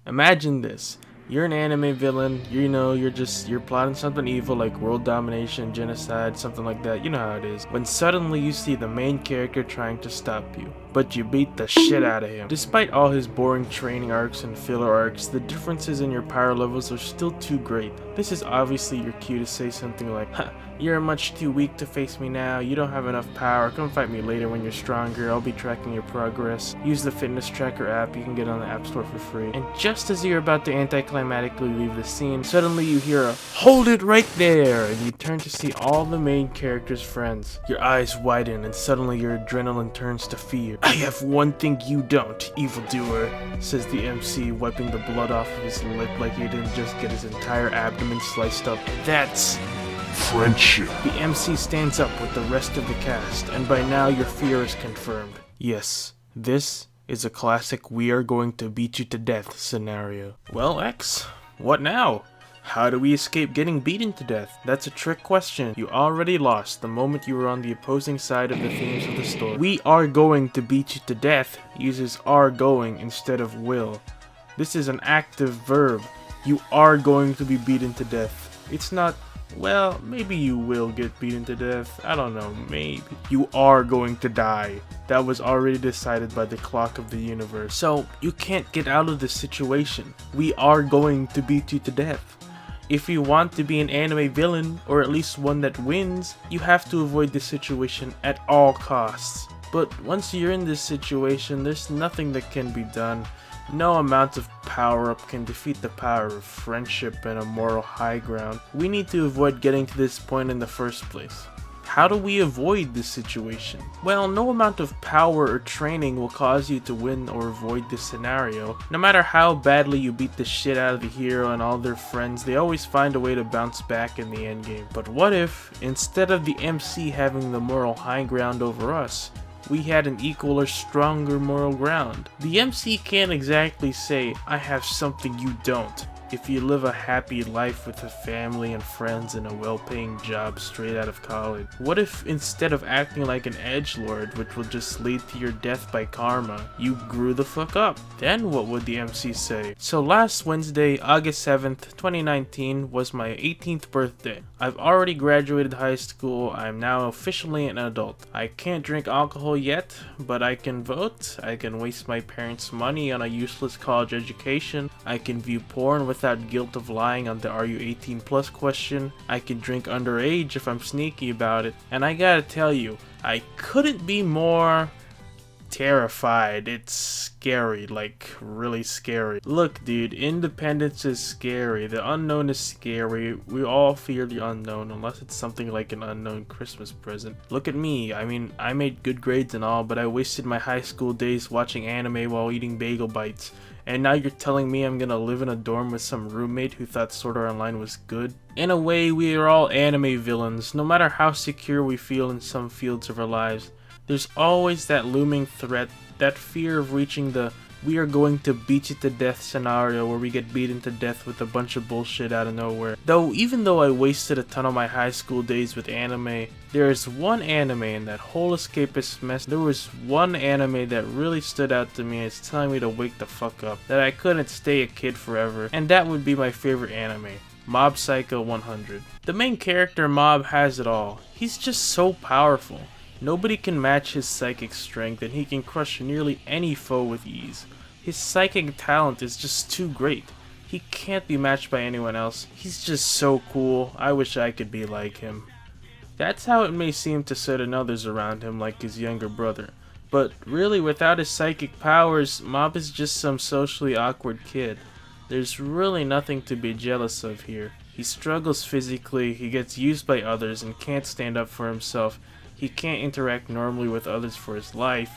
Imagine this. You're an anime villain, you're plotting something evil like world domination, genocide, something like that, you know how it is. When suddenly you see the main character trying to stop you, but you beat the shit out of him. Despite all his boring training arcs and filler arcs, the differences in your power levels are still too great. This is obviously your cue to say something like, "Huh, you're much too weak to face me now, you don't have enough power, come fight me later when you're stronger, I'll be tracking your progress. Use the fitness tracker app you can get on the App Store for free." And just as you're about to anticlimactically leave the scene, suddenly you hear a "hold it right there," and you turn to see all the main character's friends. Your eyes widen and suddenly your adrenaline turns to fear. "I have one thing you don't, evildoer," says the MC, wiping the blood off of his lip like he didn't just get his entire abdomen sliced up. "That's friendship." The MC stands up with the rest of the cast, and by now your fear is confirmed. Yes, this is a classic "we are going to beat you to death" scenario. Well, X, what now? How do we escape getting beaten to death? That's a trick question. You already lost the moment you were on the opposing side of the themes of the story. "We are going to beat you to death" uses "are going" instead of "will." This is an active verb. You are going to be beaten to death. It's not, well, maybe you will get beaten to death. I don't know, maybe. You are going to die. That was already decided by the clock of the universe. So, you can't get out of this situation. We are going to beat you to death. If you want to be an anime villain, or at least one that wins, you have to avoid this situation at all costs. But once you're in this situation, there's nothing that can be done. No amount of power-up can defeat the power of friendship and a moral high ground. We need to avoid getting to this point in the first place. How do we avoid this situation? Well, no amount of power or training will cause you to win or avoid this scenario. No matter how badly you beat the shit out of the hero and all their friends, they always find a way to bounce back in the endgame. But what if, instead of the MC having the moral high ground over us, we had an equal or stronger moral ground? The MC can't exactly say, "I have something you don't," if you live a happy life with a family and friends and a well-paying job straight out of college. What if instead of acting like an edgelord, which will just lead to your death by karma, you grew the fuck up? Then what would the MC say? So last Wednesday, August 7th, 2019 was my 18th birthday. I've already graduated high school. I'm now officially an adult. I can't drink alcohol yet, but I can vote. I can waste my parents' money on a useless college education. I can view porn without guilt of lying on the "are you 18 plus" question. I can drink underage if I'm sneaky about it. And I gotta tell you, I couldn't be more terrified. It's scary, like really scary. Look dude, independence is scary. The unknown is scary. We all fear the unknown unless it's something like an unknown Christmas present. Look at me. I mean, I made good grades and all, but I wasted my high school days watching anime while eating bagel bites. And now you're telling me I'm gonna live in a dorm with some roommate who thought Sword Art Online was good? In a way, we are all anime villains. No matter how secure we feel in some fields of our lives, there's always that looming threat, that fear of reaching the "we are going to beat you to death" scenario where we get beaten to death with a bunch of bullshit out of nowhere. Even though I wasted a ton of my high school days with anime, there is one anime in that whole escapist mess. There was one anime that really stood out to me as telling me to wake the fuck up, that I couldn't stay a kid forever, and that would be my favorite anime, Mob Psycho 100. The main character, Mob, has it all. He's just so powerful. Nobody can match his psychic strength, and he can crush nearly any foe with ease. His psychic talent is just too great. He can't be matched by anyone else. He's just so cool. I wish I could be like him. That's how it may seem to certain others around him, like his younger brother. But really, without his psychic powers, Mob is just some socially awkward kid. There's really nothing to be jealous of here. He struggles physically, he gets used by others and can't stand up for himself. He can't interact normally with others for his life.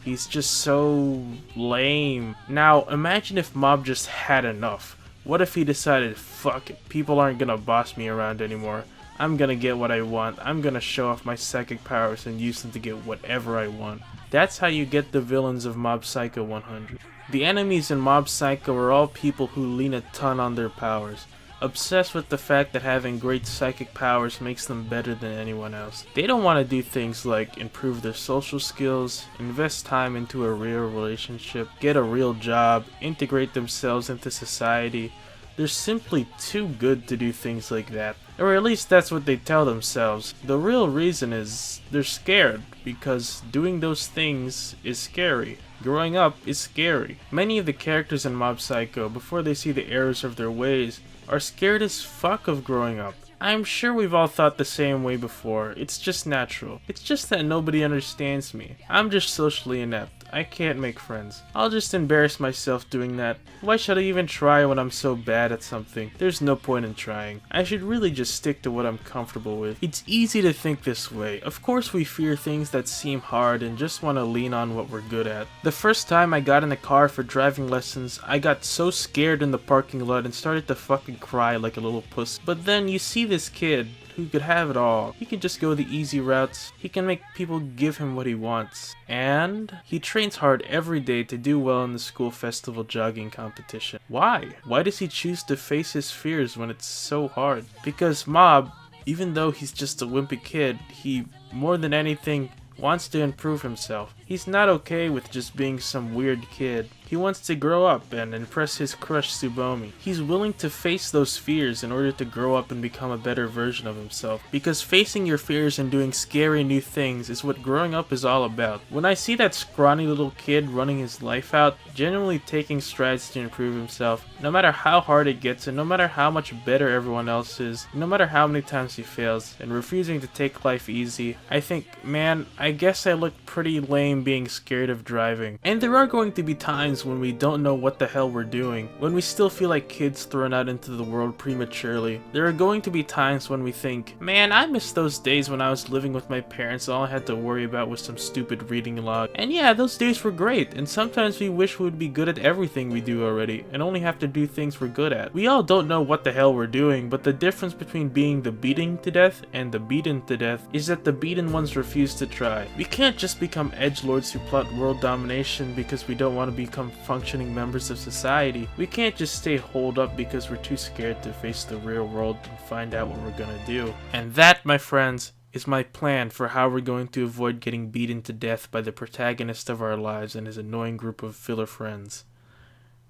He's just so lame. Now, imagine if Mob just had enough. What if he decided, fuck it, people aren't gonna boss me around anymore. I'm gonna get what I want. I'm gonna show off my psychic powers and use them to get whatever I want. That's how you get the villains of Mob Psycho 100. The enemies in Mob Psycho are all people who lean a ton on their powers. obsessed with the fact that having great psychic powers makes them better than anyone else. They don't want to do things like improve their social skills, invest time into a real relationship, get a real job, integrate themselves into society. They're simply too good to do things like that. Or at least that's what they tell themselves. The real reason is they're scared, because doing those things is scary. Growing up is scary. Many of the characters in Mob Psycho, before they see the errors of their ways, are scared as fuck of growing up. I'm sure we've all thought the same way before. It's just natural. It's just that nobody understands me. I'm just socially inept. I can't make friends. I'll just embarrass myself doing that. Why should I even try when I'm so bad at something? There's no point in trying. I should really just stick to what I'm comfortable with. It's easy to think this way. Of course we fear things that seem hard and just want to lean on what we're good at. The first time I got in the car for driving lessons, I got so scared in the parking lot and started to fucking cry like a little puss. But then you see this kid who could have it all. He can just go the easy routes. He can make people give him what he wants. And he trains hard every day to do well in the school festival jogging competition. Why? Why does he choose to face his fears when it's so hard? Because Mob, even though he's just a wimpy kid, he, more than anything, wants to improve himself. He's not okay with just being some weird kid. He wants to grow up and impress his crush Tsubomi. He's willing to face those fears in order to grow up and become a better version of himself. Because facing your fears and doing scary new things is what growing up is all about. When I see that scrawny little kid running his life out, genuinely taking strides to improve himself, no matter how hard it gets and no matter how much better everyone else is, no matter how many times he fails, and refusing to take life easy, I think, man, I guess I look pretty lame being scared of driving. And there are going to be times when we don't know what the hell we're doing, when we still feel like kids thrown out into the world prematurely. There are going to be times when we think, man, I miss those days when I was living with my parents, all I had to worry about was some stupid reading log. And yeah, those days were great, and sometimes we wish we would be good at everything we do already, and only have to do things we're good at. We all don't know what the hell we're doing, but the difference between being the beating to death and the beaten to death is that the beaten ones refuse to try. We can't just become edgelords who plot world domination because we don't want to become functioning members of society. We can't just stay holed up because we're too scared to face the real world and find out what we're gonna do. And that, my friends, is my plan for how we're going to avoid getting beaten to death by the protagonist of our lives and his annoying group of filler friends.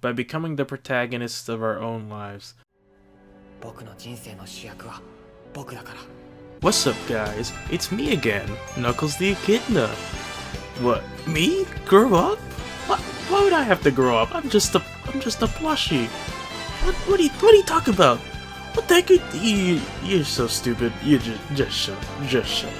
By becoming the protagonists of our own lives. What's up, guys? It's me again, Knuckles the Echidna. What? Me? Grow up? What? Why would I have to grow up? I'm just a plushie. What do you talk about? What the heck? You're so stupid. You just shut.